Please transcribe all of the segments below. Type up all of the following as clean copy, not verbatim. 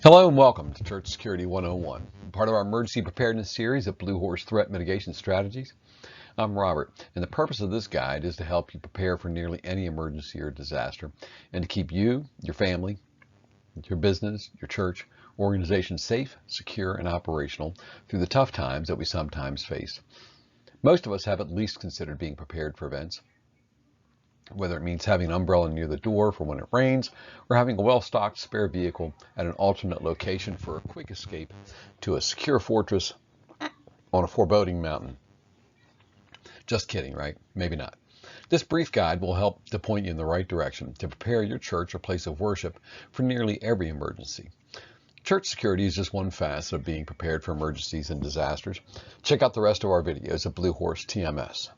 Hello and welcome to Church Security 101, part of our emergency preparedness series at Horse Threat Mitigation Strategies. I'm Robert, and the purpose of this guide is to help you prepare for nearly any emergency or disaster and to keep you, your family, your business, your church, organization safe, secure, and operational through the tough times that we sometimes face. Most of us have at least considered being prepared for events, whether it means having an umbrella near the door for when it rains or having a well-stocked spare vehicle at an alternate location for a quick escape to a secure fortress on a foreboding mountain. Just kidding, right? Maybe not. This brief guide will help to point you in the right direction to prepare your church or place of worship for nearly every emergency. Church security is just one facet of being prepared for emergencies and disasters. Check out the rest of our videos at Blue Horse TMS.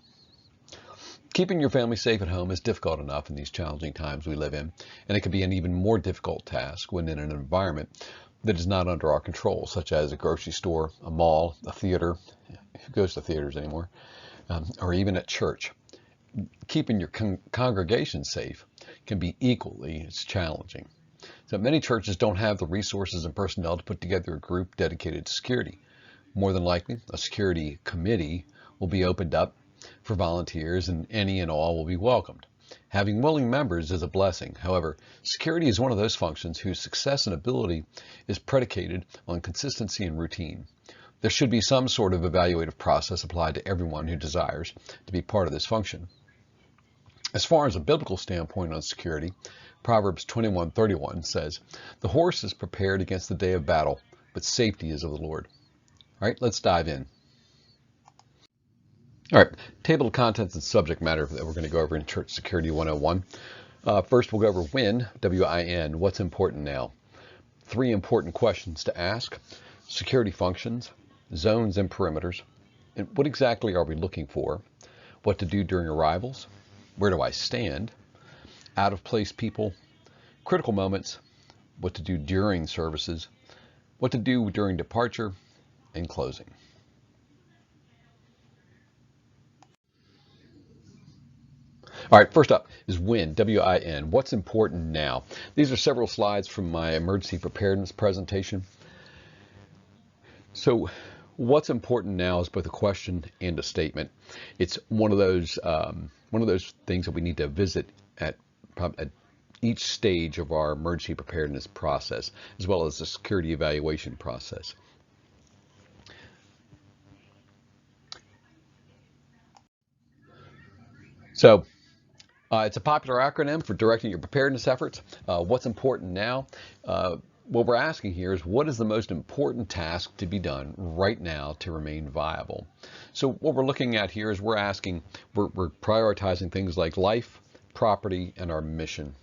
Keeping your family safe at home is difficult enough in these challenging times we live in, and it can be an even more difficult task when in an environment that is not under our control, such as a grocery store, a mall, a theater. Who goes to theaters anymore? Or even at church. Keeping your congregation safe can be equally as challenging. So many churches don't have the resources and personnel to put together a group dedicated to security. More than likely, a security committee will be opened up for volunteers, and any and all will be welcomed. Having willing members is a blessing. However, security is one of those functions whose success and ability is predicated on consistency and routine. There should be some sort of evaluative process applied to everyone who desires to be part of this function. As far as a biblical standpoint on security, Proverbs 21:31 says, "The horse is prepared against the day of battle, but safety is of the Lord." All right, let's dive in. All right, table of contents and subject matter that we're going to go over in Church Security 101. First, we'll go over WIN, W-I-N, what's important now. 3 important questions to ask: security functions, zones and perimeters, and what exactly are we looking for, what to do during arrivals, where do I stand, out of place people, critical moments, what to do during services, what to do during departure, and closing. All right, first up is WIN, W-I-N, what's important now. These are several slides from my emergency preparedness presentation. So what's important now is both a question and a statement. It's one of those things that we need to visit at each stage of our emergency preparedness process, as well as the security evaluation process. So it's a popular acronym for directing your preparedness efforts. What's important now? What we're asking here is, what is the most important task to be done right now to remain viable? So what we're looking at here is we're prioritizing things like life, property, and our mission.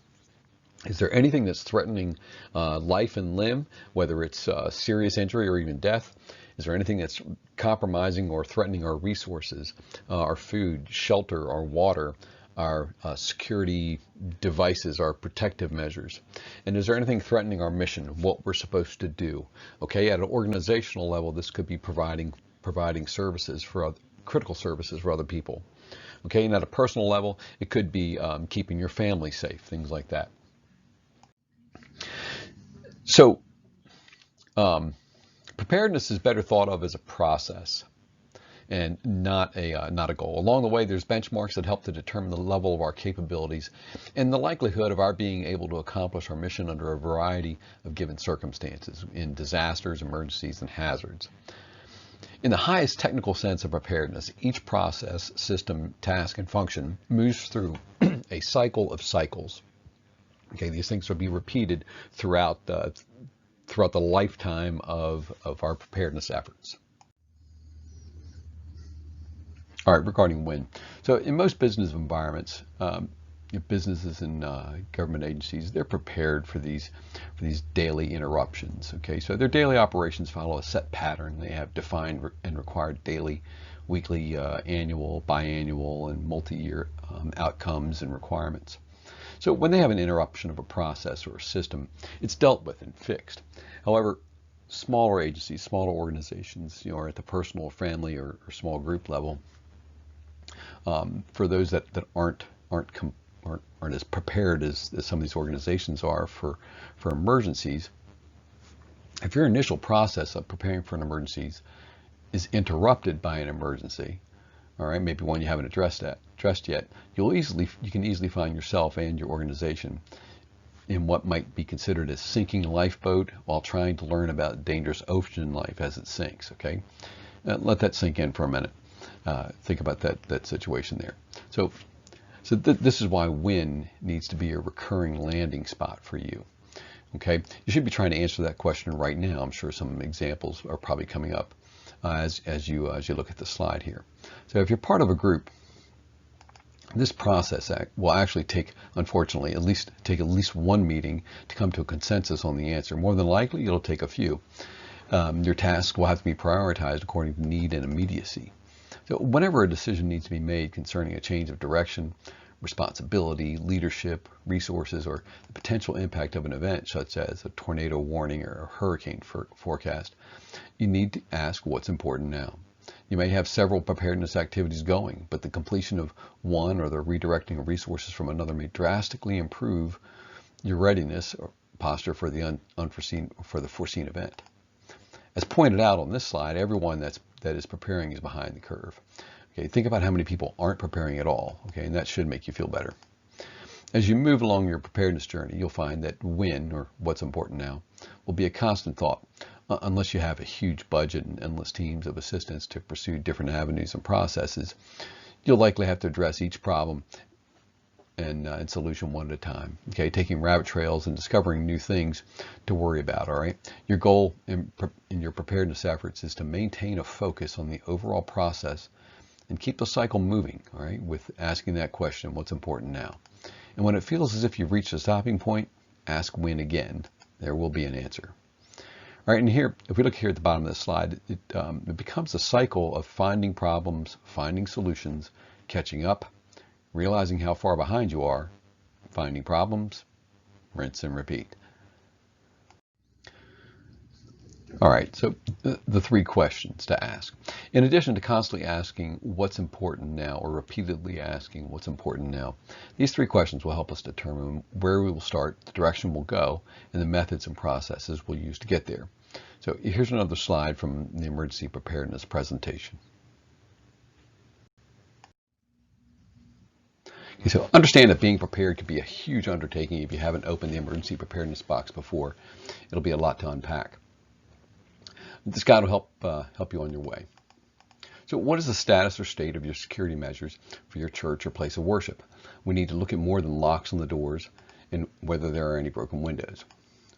Is there anything that's threatening life and limb, whether it's serious injury or even death? Is there anything that's compromising or threatening our resources, our food, shelter, our water, our security devices, our protective measures? And is there anything threatening our mission, what we're supposed to do? Okay, at an organizational level, this could be providing services for critical services for other people. Okay, and at a personal level, it could be keeping your family safe, things like that. So preparedness is better thought of as a process and not a goal. Along the way, there's benchmarks that help to determine the level of our capabilities and the likelihood of our being able to accomplish our mission under a variety of given circumstances in disasters, emergencies, and hazards. In the highest technical sense of preparedness, each process, system, task, and function moves through a cycle of cycles. Okay, these things will be repeated throughout the lifetime of our preparedness efforts. All right, regarding WIN. So in most business environments, businesses and government agencies, they're prepared for these daily interruptions. Okay, so their daily operations follow a set pattern. They have defined and required daily, weekly, annual, biannual, and multi-year outcomes and requirements. So when they have an interruption of a process or a system, it's dealt with and fixed. However, smaller agencies, smaller organizations, are at the personal, family, or small group level. For those that aren't as prepared as some of these organizations are for emergencies, If your initial process of preparing for an emergency is interrupted by an emergency, all right, maybe one you haven't addressed yet, you can easily find yourself and your organization in what might be considered a sinking lifeboat while trying to learn about dangerous ocean life as it sinks. Okay, let that sink in for a minute. Think about that situation there. So this is why when needs to be a recurring landing spot for you. Okay, you should be trying to answer that question right now. I'm sure some examples are probably coming up as you look at the slide here. So if you're part of a group, this process will actually unfortunately, at least one meeting to come to a consensus on the answer. More than likely, it'll take a few. Your task will have to be prioritized according to need and immediacy. So whenever a decision needs to be made concerning a change of direction, responsibility, leadership, resources, or the potential impact of an event such as a tornado warning or a hurricane forecast, you need to ask what's important now. You may have several preparedness activities going, but the completion of one or the redirecting of resources from another may drastically improve your readiness or posture for the foreseen event. As pointed out on this slide, everyone that is preparing is behind the curve. Okay, think about how many people aren't preparing at all. Okay, and that should make you feel better. As you move along your preparedness journey, you'll find that when, or what's important now, will be a constant thought. Unless you have a huge budget and endless teams of assistants to pursue different avenues and processes, you'll likely have to address each problem and solution one at a time. Okay, taking rabbit trails and discovering new things to worry about. All right, your goal in your preparedness efforts is to maintain a focus on the overall process and keep the cycle moving. All right, with asking that question, what's important now? And when it feels as if you've reached a stopping point, ask when again. There will be an answer. All right, and here, if we look here at the bottom of the slide, it becomes a cycle of finding problems, finding solutions, catching up, realizing how far behind you are, finding problems, rinse and repeat. All right, so the three questions to ask. In addition to constantly asking what's important now or repeatedly asking what's important now, these three questions will help us determine where we will start, the direction we'll go, and the methods and processes we'll use to get there. So here's another slide from the emergency preparedness presentation. Okay, so understand that being prepared can be a huge undertaking if you haven't opened the emergency preparedness box before. It'll be a lot to unpack. This guide will help you on your way. So what is the status or state of your security measures for your church or place of worship? We need to look at more than locks on the doors and whether there are any broken windows.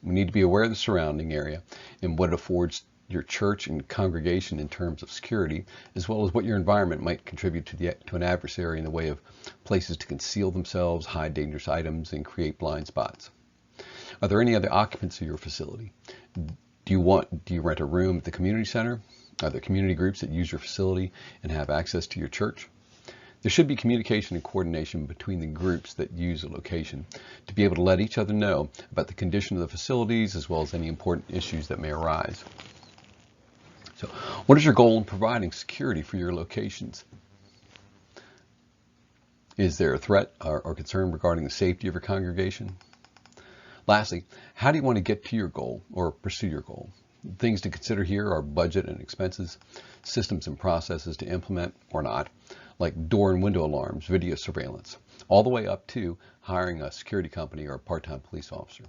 We need to be aware of the surrounding area and what it affords your church and congregation in terms of security, as well as what your environment might contribute to an adversary in the way of places to conceal themselves, hide dangerous items, and create blind spots. Are there any other occupants of your facility? Do you rent a room at the community center? Are there community groups that use your facility and have access to your church? There should be communication and coordination between the groups that use a location to be able to let each other know about the condition of the facilities as well as any important issues that may arise. So, what is your goal in providing security for your locations? Is there a threat or concern regarding the safety of your congregation? Lastly, how do you want to get to your goal or pursue your goal? Things to consider here are budget and expenses, systems and processes to implement or not, like door and window alarms, video surveillance, all the way up to hiring a security company or a part-time police officer.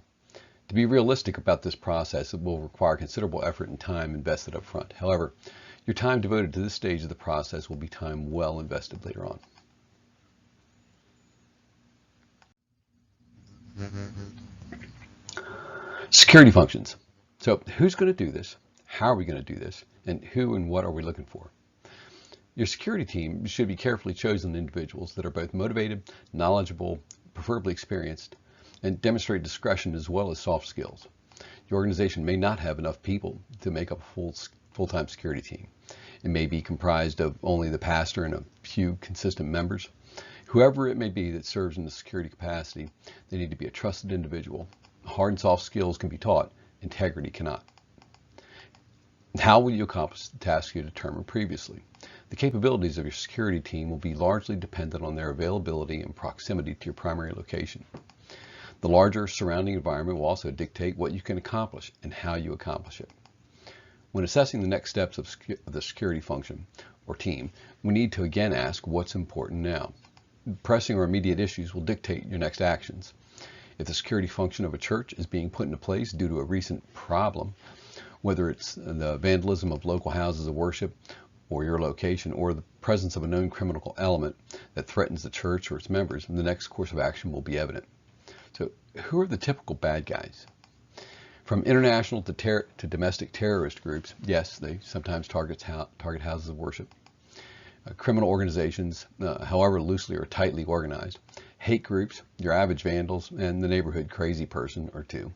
To be realistic about this process, it will require considerable effort and time invested up front. However, your time devoted to this stage of the process will be time well invested later on. Security functions. So who's going to do this? How are we going to do this? And who and what are we looking for? Your security team should be carefully chosen individuals that are both motivated, knowledgeable, preferably experienced, and demonstrate discretion as well as soft skills. Your organization may not have enough people to make up a full-time security team. It may be comprised of only the pastor and a few consistent members. Whoever it may be that serves in the security capacity, they need to be a trusted individual. Hard and soft skills can be taught, integrity cannot. How will you accomplish the task you determined previously? The capabilities of your security team will be largely dependent on their availability and proximity to your primary location. The larger surrounding environment will also dictate what you can accomplish and how you accomplish it. When assessing the next steps of the security function or team, we need to again ask what's important now. Pressing or immediate issues will dictate your next actions. If the security function of a church is being put into place due to a recent problem, whether it's the vandalism of local houses of worship or your location, or the presence of a known criminal element that threatens the church or its members, the next course of action will be evident. So who are the typical bad guys? From international to domestic terrorist groups, yes, they sometimes target houses of worship. Criminal organizations, however loosely or tightly organized. Hate groups, your average vandals, and the neighborhood crazy person or two.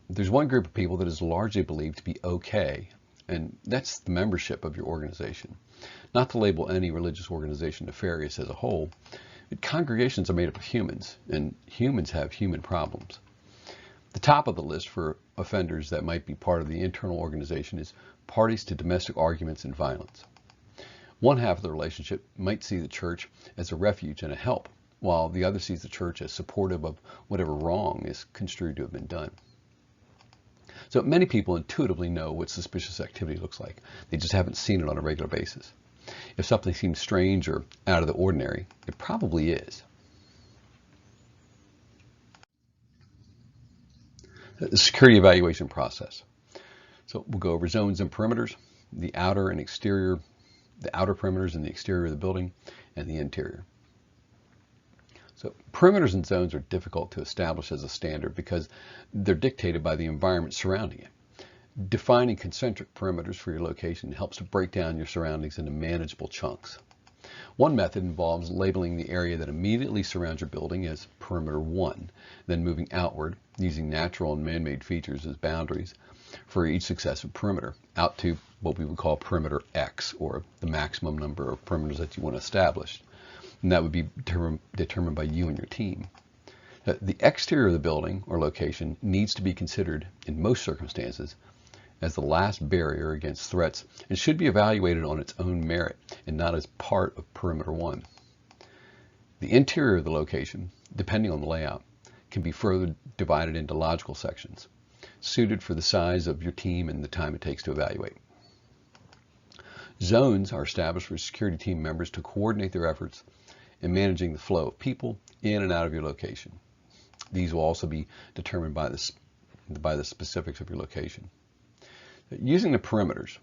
There's one group of people that is largely believed to be okay, and that's the membership of your organization. Not to label any religious organization nefarious as a whole, but congregations are made up of humans, and humans have human problems. The top of the list for offenders that might be part of the internal organization is parties to domestic arguments and violence. One half of the relationship might see the church as a refuge and a help, while the other sees the church as supportive of whatever wrong is construed to have been done. So many people intuitively know what suspicious activity looks like. They just haven't seen it on a regular basis. If something seems strange or out of the ordinary, it probably is. The security evaluation process. So we'll go over zones and perimeters, the outer perimeters and the exterior of the building, and the interior. So perimeters and zones are difficult to establish as a standard because they're dictated by the environment surrounding it. Defining concentric perimeters for your location helps to break down your surroundings into manageable chunks. One method involves labeling the area that immediately surrounds your building as perimeter 1, then moving outward using natural and man-made features as boundaries for each successive perimeter, out to what we would call perimeter X, or the maximum number of perimeters that you want to establish. And that would be determined by you and your team. The exterior of the building or location needs to be considered in most circumstances as the last barrier against threats and should be evaluated on its own merit and not as part of perimeter 1. The interior of the location, depending on the layout, can be further divided into logical sections, suited for the size of your team and the time it takes to evaluate. Zones are established for security team members to coordinate their efforts in managing the flow of people in and out of your location. These will also be determined by the specifics of your location. Using the perimeters,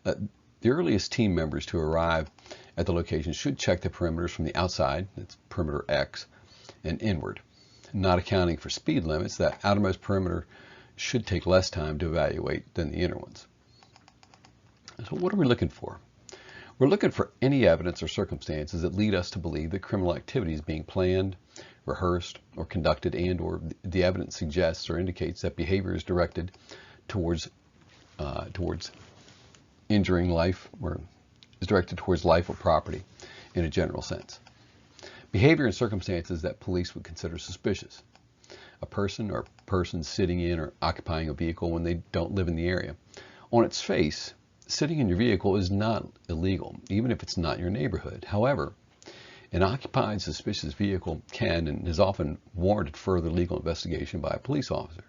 the earliest team members to arrive at the location should check the perimeters from the outside, that's perimeter X, and inward. Not accounting for speed limits, that outermost perimeter should take less time to evaluate than the inner ones. So what are we looking for? We're looking for any evidence or circumstances that lead us to believe that criminal activity is being planned, rehearsed, or conducted, and or the evidence suggests or indicates that behavior is directed towards injuring life, or is directed towards life or property in a general sense. Behavior and circumstances that police would consider suspicious. A person or persons sitting in or occupying a vehicle when they don't live in the area. On its face, sitting in your vehicle is not illegal, even if it's not your neighborhood. However, an occupied suspicious vehicle can and is often warranted further legal investigation by a police officer.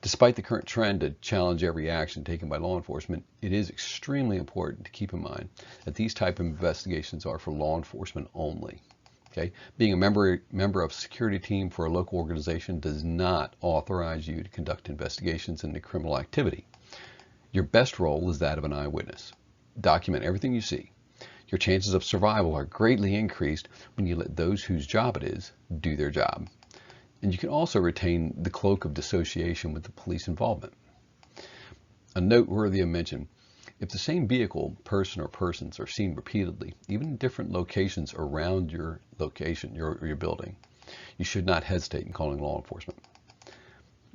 Despite the current trend to challenge every action taken by law enforcement, it is extremely important to keep in mind that these type of investigations are for law enforcement only. Okay? Being a member of a security team for a local organization does not authorize you to conduct investigations into criminal activity. Your best role is that of an eyewitness. Document everything you see. Your chances of survival are greatly increased when you let those whose job it is do their job. And you can also retain the cloak of dissociation with the police involvement. A note worthy of mention: if the same vehicle, person, or persons are seen repeatedly, even in different locations around your location, your building, you should not hesitate in calling law enforcement.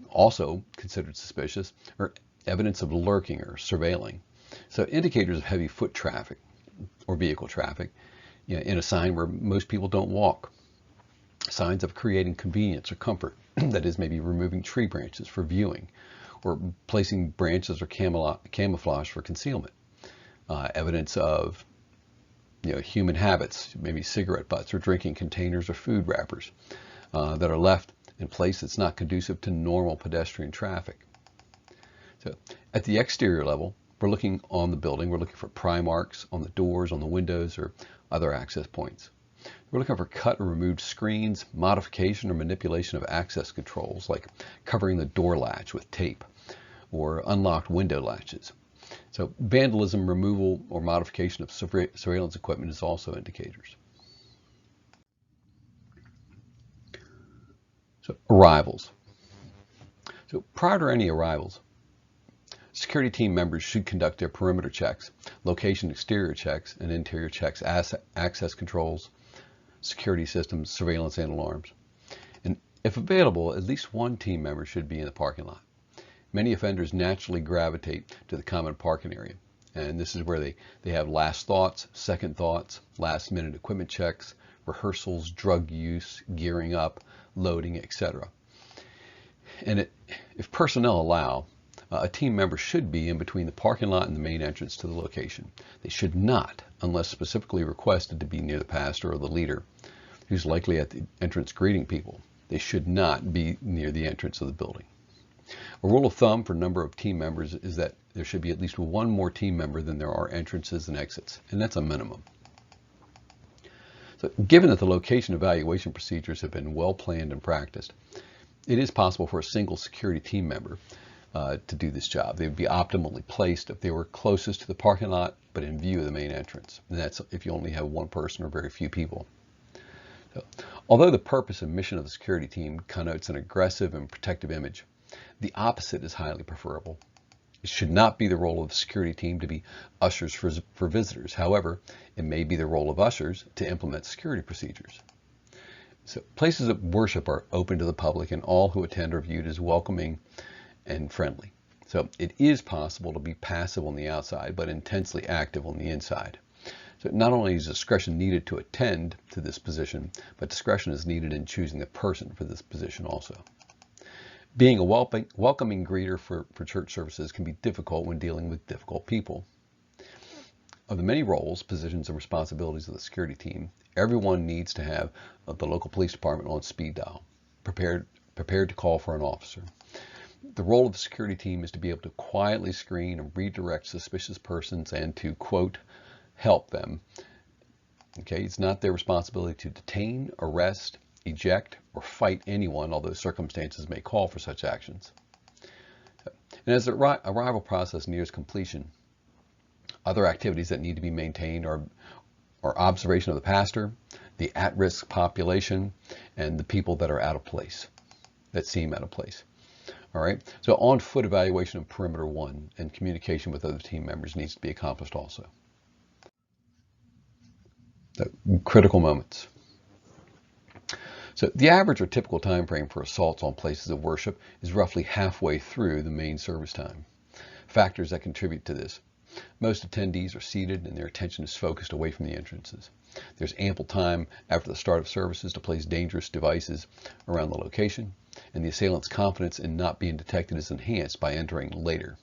Also considered suspicious are evidence of lurking or surveilling. So indicators of heavy foot traffic or vehicle traffic, in a sign where most people don't walk. Signs of creating convenience or comfort, that is, maybe removing tree branches for viewing or placing branches or camouflage for concealment. Evidence of human habits, maybe cigarette butts or drinking containers or food wrappers. that are left in place that's not conducive to normal pedestrian traffic. So at the exterior level, we're looking on the building. We're looking for pry marks on the doors, on the windows, or other access points. We're looking for cut or removed screens, modification or manipulation of access controls, like covering the door latch with tape or unlocked window latches. So vandalism, removal, or modification of surveillance equipment is also indicators. So arrivals. So prior to any arrivals, security team members should conduct their perimeter checks, location exterior checks, and interior checks, access controls, security systems, surveillance, and alarms. And if available, at least one team member should be in the parking lot. Many offenders naturally gravitate to the common parking area, and this is where they have last thoughts, second thoughts, last minute equipment checks, rehearsals, drug use, gearing up, loading, etc. And if personnel allow, a team member should be in between the parking lot and the main entrance to the location. They should not, unless specifically requested, to be near the pastor or the leader, who's likely at the entrance greeting people. They should not be near the entrance of the building. A rule of thumb for number of team members is that there should be at least one more team member than there are entrances and exits, and that's a minimum. So given that the location evaluation procedures have been well planned and practiced, it is possible for a single security team member to do this job. They would be optimally placed if they were closest to the parking lot but in view of the main entrance. And that's if you only have one person or very few people. So, although the purpose and mission of the security team connotes an aggressive and protective image, the opposite is highly preferable. It should not be the role of the security team to be ushers for visitors. However, it may be the role of ushers to implement security procedures. So places of worship are open to the public, and all who attend are viewed as welcoming and friendly. So it is possible to be passive on the outside, but intensely active on the inside. So not only is discretion needed to attend to this position, but discretion is needed in choosing the person for this position also. Being a welcoming greeter for church services can be difficult when dealing with difficult people. Of the many roles, positions, and responsibilities of the security team, everyone needs to have the local police department on speed dial, prepared to call for an officer. The role of the security team is to be able to quietly screen and redirect suspicious persons and to, quote, help them. Okay, it's not their responsibility to detain, arrest, eject, or fight anyone, although circumstances may call for such actions. And as the arrival process nears completion, other activities that need to be maintained are observation of the pastor, the at-risk population, and the people that are out of place, that seem out of place. All right, so on-foot evaluation of perimeter 1 and communication with other team members needs to be accomplished also. The critical moments. So the average or typical time frame for assaults on places of worship is roughly halfway through the main service time. Factors that contribute to this. Most attendees are seated and their attention is focused away from the entrances. There's ample time after the start of services to place dangerous devices around the location, and the assailant's confidence in not being detected is enhanced by entering later.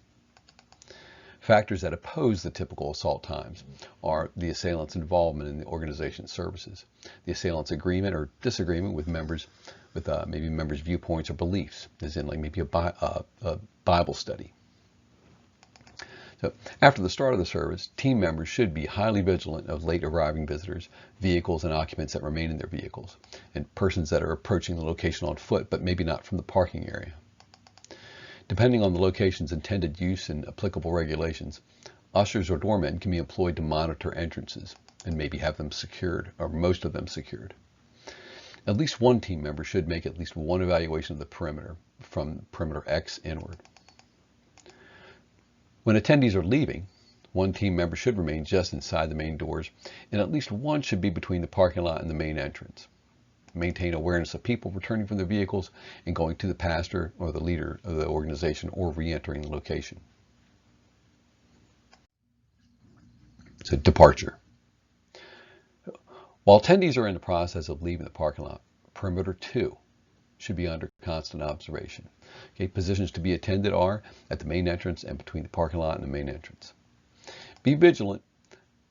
Factors that oppose the typical assault times are the assailant's involvement in the organization's services, the assailant's agreement or disagreement with members, with maybe members' viewpoints or beliefs, as in like maybe a Bible study. So after the start of the service, team members should be highly vigilant of late arriving visitors, vehicles and occupants that remain in their vehicles, and persons that are approaching the location on foot, but maybe not from the parking area. Depending on the location's intended use and applicable regulations, ushers or doormen can be employed to monitor entrances and maybe have them secured, or most of them secured. At least one team member should make at least one evaluation of the perimeter, from perimeter X inward. When attendees are leaving, one team member should remain just inside the main doors, and at least one should be between the parking lot and the main entrance. Maintain awareness of people returning from their vehicles and going to the pastor or the leader of the organization or re-entering the location. So departure. While attendees are in the process of leaving the parking lot, perimeter 2 should be under constant observation. Okay, positions to be attended are at the main entrance and between the parking lot and the main entrance. Be vigilant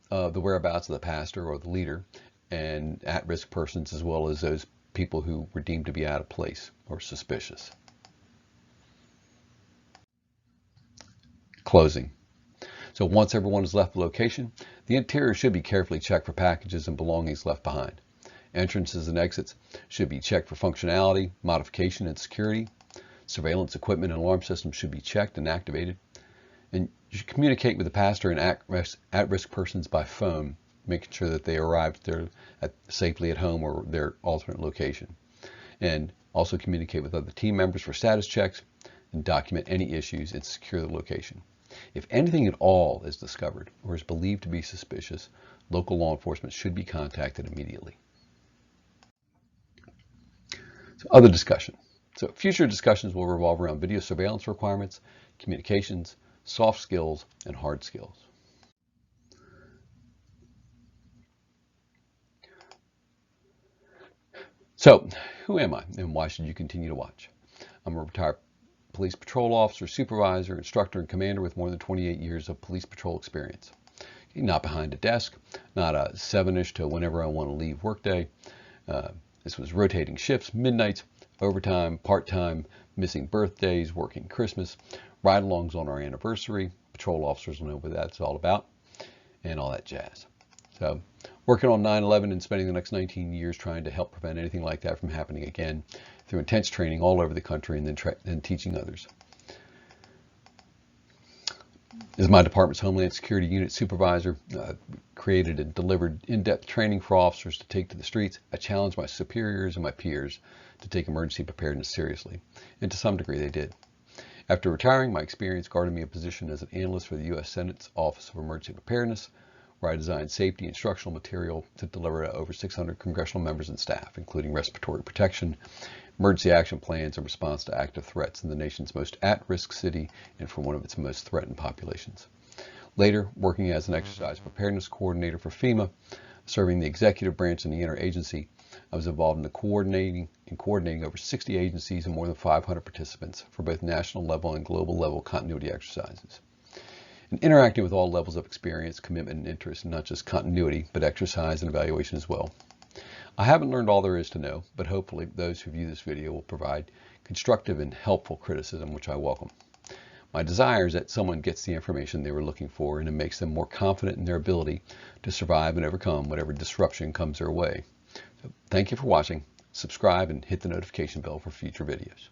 of the whereabouts of the pastor or the leader and at-risk persons, as well as those people who were deemed to be out of place or suspicious. Closing. So once everyone has left the location, the interior should be carefully checked for packages and belongings left behind. Entrances and exits should be checked for functionality, modification, and security. Surveillance equipment and alarm systems should be checked and activated. And you should communicate with the passenger and at-risk persons by phone, making sure that they arrived safely at home or their alternate location. And also communicate with other team members for status checks and document any issues and secure the location. If anything at all is discovered or is believed to be suspicious, local law enforcement should be contacted immediately. So other discussion. So future discussions will revolve around video surveillance requirements, communications, soft skills, and hard skills. So, who am I and why should you continue to watch? I'm a retired police patrol officer, supervisor, instructor, and commander with more than 28 years of police patrol experience. Not behind a desk, not a 7-ish to whenever I want to leave workday. This was rotating shifts, midnights, overtime, part-time, missing birthdays, working Christmas, ride-alongs on our anniversary. Patrol officers will know what that's all about, and all that jazz. So, working on 9/11 and spending the next 19 years trying to help prevent anything like that from happening again through intense training all over the country and then teaching others. As my department's Homeland Security Unit Supervisor, created and delivered in-depth training for officers to take to the streets. I challenged my superiors and my peers to take emergency preparedness seriously, and to some degree they did. After retiring, my experience guarded me a position as an analyst for the U.S. Senate's Office of Emergency Preparedness, where I designed safety instructional material to deliver to over 600 congressional members and staff, including respiratory protection, emergency action plans, and response to active threats in the nation's most at-risk city and for one of its most threatened populations. Later, working as an exercise preparedness coordinator for FEMA, serving the executive branch and the interagency, I was involved in coordinating over 60 agencies and more than 500 participants for both national level and global level continuity exercises. And interacting with all levels of experience, commitment, and interest, not just continuity, but exercise and evaluation as well. I haven't learned all there is to know, but hopefully those who view this video will provide constructive and helpful criticism, which I welcome. My desire is that someone gets the information they were looking for and it makes them more confident in their ability to survive and overcome whatever disruption comes their way. So, thank you for watching. Subscribe and hit the notification bell for future videos.